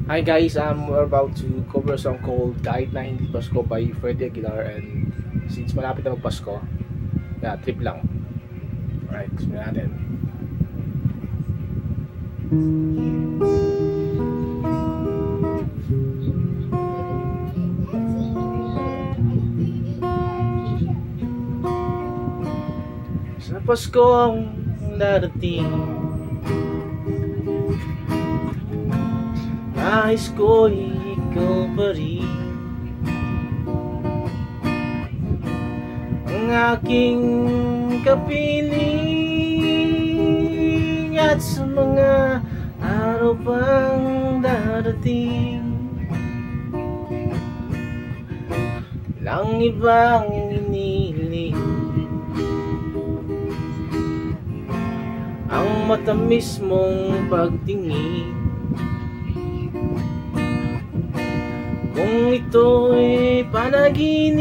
Hi guys, we're about to cover a song called Kahit Na Hindi Pasko by Freddie Aguilar, and since malapit na magpasko, trip lang. Alright, gusto natin. Sa Pasko ang darating, nais ko ikaw pa rin ang aking kapiling, at sa mga araw pang darating, lang ibang inihiling, ang matamis mong pagtingin. Kung ito'y panaginip,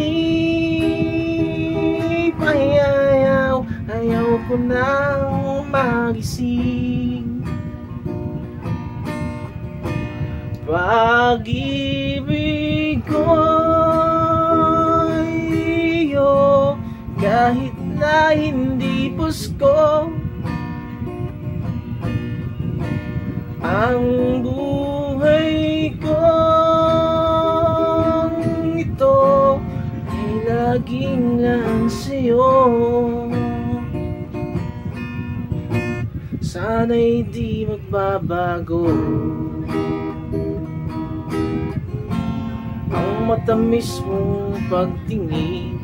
ayaw ko nang magising. Pag-ibig ko'y iyo, kahit na hindi Pasko. Ang buhay ko laging lang sa'yo. Sana'y di magbabago ang matamis mong pagtingin,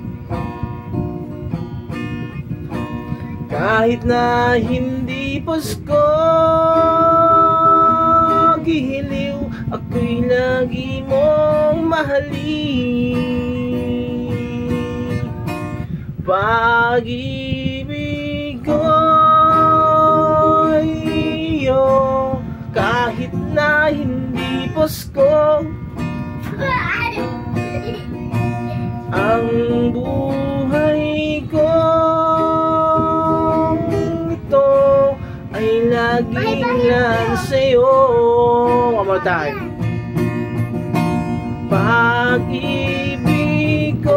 kahit na hindi Pasko. Gihiliw ako'y lagi mong mahalin. Pag-ibig ko'y iyo, kahit na hindi Pasko. Ang buhay ko ito ay laging lang sa'yo. One more time. Pag-ibig ko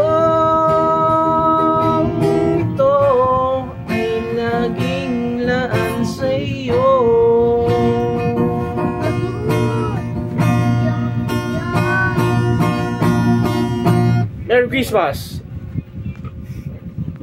Merry Christmas!